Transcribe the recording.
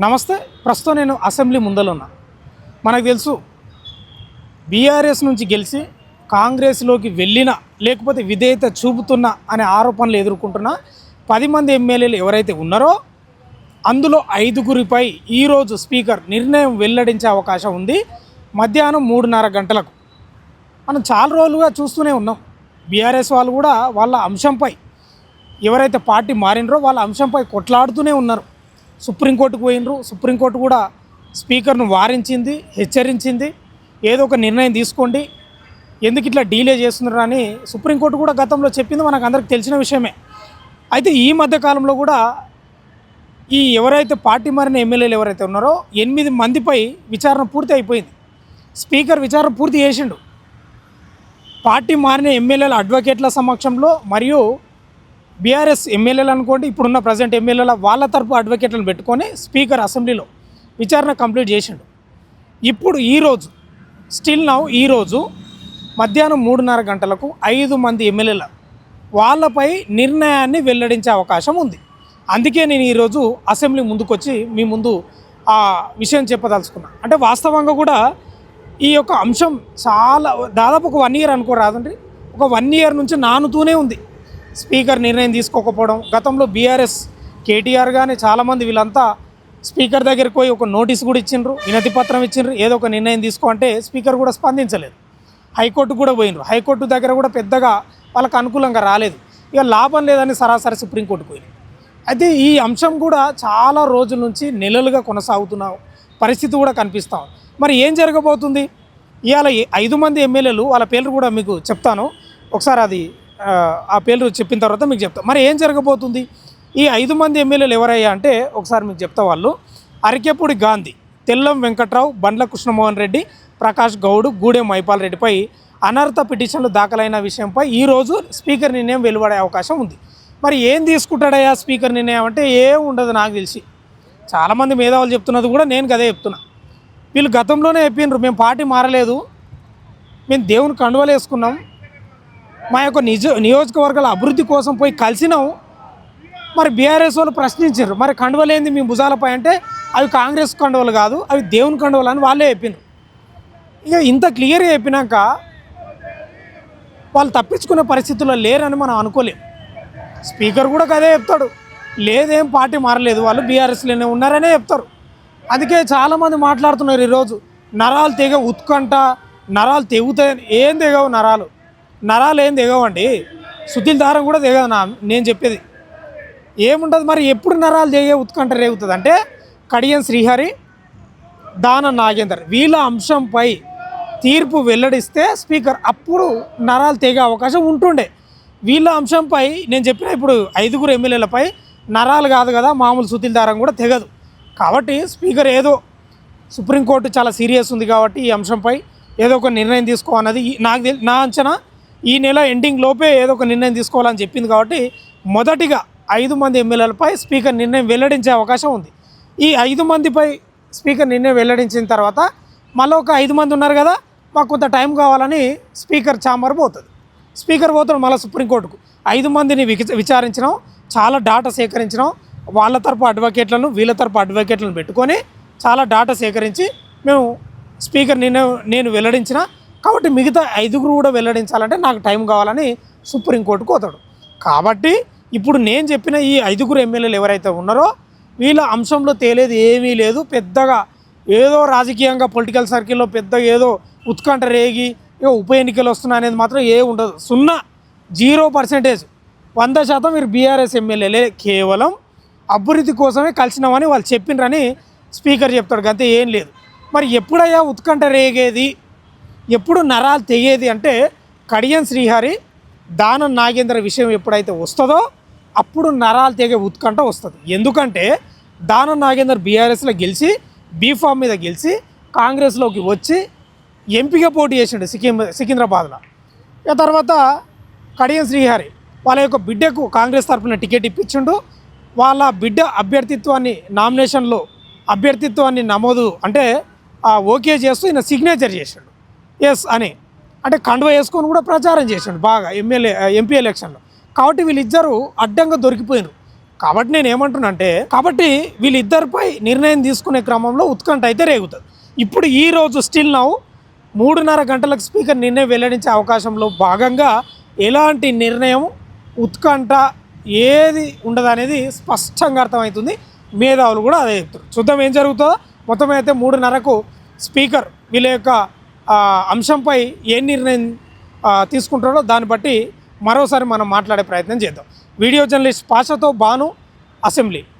నమస్తే. ప్రస్తుతం నేను అసెంబ్లీ ముందర ఉన్నా. మనకు తెలుసు బీఆర్ఎస్ నుంచి గెలిచి కాంగ్రెస్లోకి వెళ్ళిన లేకపోతే విధేయత చూపుతున్న అనే ఆరోపణలు ఎదుర్కొంటున్న 10 మంది ఎమ్మెల్యేలు ఎవరైతే ఉన్నారో అందులో 5గురిపై ఈరోజు స్పీకర్ నిర్ణయం వెల్లడించే అవకాశం ఉంది. మధ్యాహ్నం 3:30 గంటలకు. మనం చాలా రోజులుగా చూస్తూనే ఉన్నాం. బీఆర్ఎస్ వాళ్ళు కూడా వాళ్ళ అంశంపై ఎవరైతే పార్టీ మారినరో వాళ్ళ అంశంపై కొట్లాడుతూనే ఉన్నారు. సుప్రీంకోర్టుకు పోయినరు. సుప్రీంకోర్టు కూడా స్పీకర్ను వారించింది, హెచ్చరించింది. ఏదో ఒక నిర్ణయం తీసుకోండి, ఎందుకు ఇట్లా డీలే చేస్తున్నారు అని సుప్రీంకోర్టు కూడా గతంలో చెప్పింది మనకు అందరికి తెలిసిన విషయమే. అయితే ఈ మధ్యకాలంలో కూడా ఈ ఎవరైతే పార్టీ మారిన ఎమ్మెల్యేలు ఎవరైతే ఉన్నారో 8 మందిపై విచారణ పూర్తి అయిపోయింది. స్పీకర్ విచారణ పూర్తి చేసిండు. పార్టీ మారిన ఎమ్మెల్యేల అడ్వకేట్ల సమక్షంలో మరియు బీఆర్ఎస్ ఎమ్మెల్యేలు అనుకోండి, ఇప్పుడున్న ప్రజెంట్ ఎమ్మెల్యేల వాళ్ళ తరపు అడ్వకేట్లను పెట్టుకొని స్పీకర్ అసెంబ్లీలో విచారణ కంప్లీట్ చేసిండు. ఇప్పుడు ఈరోజు ఈరోజు మధ్యాహ్నం 3:30 గంటలకు 5 మంది ఎమ్మెల్యేల వాళ్ళపై నిర్ణయాన్ని వెల్లడించే అవకాశం ఉంది. అందుకే నేను ఈరోజు అసెంబ్లీ ముందుకు వచ్చి మీ ముందు ఆ విషయం చెప్పదలుచుకున్నా. అంటే వాస్తవంగా కూడా ఈ యొక్క అంశం చాలా దాదాపు ఒక 1 ఇయర్ అనుకోరాదండి, ఒక 1 ఇయర్ నుంచి నానుతూనే ఉంది. స్పీకర్ నిర్ణయం తీసుకోకపోవడం. గతంలో బీఆర్ఎస్ కేటీఆర్ కానీ చాలామంది వీళ్ళంతా స్పీకర్ దగ్గరికి పోయి ఒక నోటీస్ కూడా ఇచ్చిండ్రు, వినతి పత్రం ఇచ్చిండ్రు, ఏదో ఒక నిర్ణయం తీసుకో అంటే స్పీకర్ కూడా స్పందించలేదు. హైకోర్టు కూడా పోయినరు. హైకోర్టు దగ్గర కూడా పెద్దగా వాళ్ళకు అనుకూలంగా రాలేదు. ఇక లాభం లేదని సరాసరి సుప్రీంకోర్టుకు పోయింది. అయితే ఈ అంశం కూడా చాలా రోజుల నుంచి నెలలుగా కొనసాగుతున్న పరిస్థితి కూడా కనిపిస్తాం. మరి ఏం జరగబోతుంది? ఇవాళ 5 మంది ఎమ్మెల్యేలు వాళ్ళ పేర్లు కూడా మీకు చెప్తాను. ఒకసారి అది ఆ పేర్లు చెప్పిన తర్వాత మీకు చెప్తాను. మరి ఏం జరగబోతుంది? ఈ 5 మంది ఎమ్మెల్యేలు ఎవరయ్యా అంటే ఒకసారి మీకు చెప్తా. వాళ్ళు అరికెపూడి గాంధీ, తెల్లం వెంకట్రావు, బండ్ల కృష్ణమోహన్ రెడ్డి, ప్రకాష్ గౌడ్, గూడెం మైపాల్ రెడ్డిపై అనర్హత పిటిషన్లు దాఖలైన విషయంపై ఈరోజు స్పీకర్ నిర్ణయం వెలువడే అవకాశం ఉంది. మరి ఏం తీసుకుంటాడయ్యా స్పీకర్ నిర్ణయం అంటే ఏం ఉండదు. నాకు తెలిసి చాలామంది మేధావులు చెప్తున్నది కూడా నేను కదే చెప్తున్నా. వీళ్ళు గతంలోనే చెప్పిండ్రు, మేము పార్టీ మారలేదు, మేము దేవుని కండువలు వేసుకున్నాం, మా యొక్క నియోజకవర్గాల అభివృద్ధి కోసం పోయి కలిసినాం. మరి బీఆర్ఎస్ వాళ్ళు ప్రశ్నించారు, మరి కండువలు ఏంది మీ భుజాలపై అంటే అవి కాంగ్రెస్ కండువలు కాదు, అవి దేవుని కండువలు అని వాళ్ళే చెప్పినారు. ఇక ఇంత క్లియర్గా చెప్పినాక వాళ్ళు తప్పించుకునే పరిస్థితుల్లో లేరని మనం అనుకోలేం. స్పీకర్ కూడా అదే చెప్తాడు, లేదేం పార్టీ మారలేదు, వాళ్ళు బీఆర్ఎస్లోనే ఉన్నారనే చెప్తారు. అందుకే చాలామంది మాట్లాడుతున్నారు ఈరోజు నరాలు తెగ ఉత్కంఠ, నరాలు తెగుతాయని. ఏం తెగవు నరాలు ఏం తెగవండి. సుతిల్ దారం కూడా తెగదు. నేను చెప్పేది ఏముంటుంది మరి? ఎప్పుడు నరాలు తెగే ఉత్కంఠ రేగుతుంది అంటే కడియం శ్రీహరి, దానం నాగేందర్ వీళ్ళ అంశంపై తీర్పు వెల్లడిస్తే స్పీకర్ అప్పుడు నరాలు తెగే అవకాశం ఉంటుండే. వీళ్ళ అంశంపై నేను చెప్పిన ఇప్పుడు 5గురు ఎమ్మెల్యేలపై నరాలు కాదు కదా, మామూలు సుతిల్ దారం కూడా తెగదు. కాబట్టి స్పీకర్ ఏదో సుప్రీంకోర్టు చాలా సీరియస్ ఉంది కాబట్టి ఈ అంశంపై ఏదో ఒక నిర్ణయం తీసుకోవాలన్నది నా అంచనా. ఈ నెల ఎండింగ్ లోపే ఏదో ఒక నిర్ణయం తీసుకోవాలని చెప్పింది కాబట్టి మొదటిగా 5 మంది ఎమ్మెల్యేలపై స్పీకర్ నిర్ణయం వెల్లడించే అవకాశం ఉంది. ఈ 5 మందిపై స్పీకర్ నిర్ణయం వెల్లడించిన తర్వాత మళ్ళీ ఒక 5 మంది ఉన్నారు కదా, మాకు కొంత టైం కావాలని స్పీకర్ ఛాంబర్ పోతుంది. స్పీకర్ పోతాడు మళ్ళీ సుప్రీంకోర్టుకు. 5 మందిని విచారించినాం, చాలా డాటా సేకరించినాం, వాళ్ళ తరపు అడ్వకేట్లను వీళ్ళ తరపు అడ్వకేట్లను పెట్టుకొని చాలా డాటా సేకరించి మేము స్పీకర్ నేను వెల్లడించిన కాబట్టి మిగతా 5గురు కూడా వెల్లడించాలంటే నాకు టైం కావాలని సుప్రీంకోర్టుకు పోతాడు. కాబట్టి ఇప్పుడు నేను చెప్పిన ఈ 5గురు ఎమ్మెల్యేలు ఎవరైతే ఉన్నారో వీళ్ళ అంశంలో తేలేది ఏమీ లేదు. పెద్దగా ఏదో రాజకీయంగా పొలిటికల్ సర్కిల్లో పెద్దగా ఏదో ఉత్కంఠ రేగి ఉప ఎన్నికలు వస్తున్నాయనేది మాత్రం ఏ ఉండదు. 0% 100% మీరు బీఆర్ఎస్ ఎమ్మెల్యేలే కేవలం అభివృద్ధి కోసమే కలిసినామని వాళ్ళు చెప్పినరని స్పీకర్ చెప్తాడు, అంతే ఏం లేదు. మరి ఎప్పుడయ్యా ఉత్కంఠ రేగేది, ఎప్పుడు నరాలు తెగేది అంటే కడియం శ్రీహరి, దానం నాగేంద్ర విషయం ఎప్పుడైతే వస్తుందో అప్పుడు నరాలు తెగే ఉత్కంఠ వస్తుంది. ఎందుకంటే దానం నాగేందర్ బీఆర్ఎస్లో గెలిచి బీఫామ్ మీద గెలిచి కాంగ్రెస్లోకి వచ్చి ఎంపీగా పోటీ చేసిండు సికింద్రాబాద్లో. ఇక తర్వాత కడియం శ్రీహరి వాళ్ళ యొక్క బిడ్డకు కాంగ్రెస్ తరఫున టికెట్ ఇప్పించిండు. వాళ్ళ బిడ్డ అభ్యర్థిత్వాన్ని నమోదు అంటే ఓకే చేస్తూ ఈయన సిగ్నేచర్ చేశాడు ఎస్ అని. అంటే కండువ వేసుకొని కూడా ప్రచారం చేశాడు బాగా ఎంపీ ఎలక్షన్లో. కాబట్టి వీళ్ళిద్దరూ అడ్డంగా దొరికిపోయినారు. కాబట్టి నేను ఏమంటున్నా అంటే కాబట్టి వీళ్ళిద్దరిపై నిర్ణయం తీసుకునే క్రమంలో ఉత్కంఠ అయితే రేగుతుంది. ఇప్పుడు ఈ రోజు స్టిల్ నౌ 3:30 గంటలకు స్పీకర్ నిర్ణయం వెల్లడించే అవకాశంలో భాగంగా ఎలాంటి నిర్ణయం ఉత్కంఠ ఏది ఉండదు అనేది స్పష్టంగా అర్థమవుతుంది. మేధావులు కూడా అదే చెప్తారు. చూద్దాం ఏం జరుగుతుందో. మొత్తం అయితే 3:30కు స్పీకర్ వీళ్ళ యొక్క అంశంపై ఏ నిర్ణయం తీసుకుంటారో దాన్ని బట్టి మరోసారి మనం మాట్లాడే ప్రయత్నం చేద్దాం. వీడియో జర్నలిస్ట్ పాషతో భాను, అసెంబ్లీ.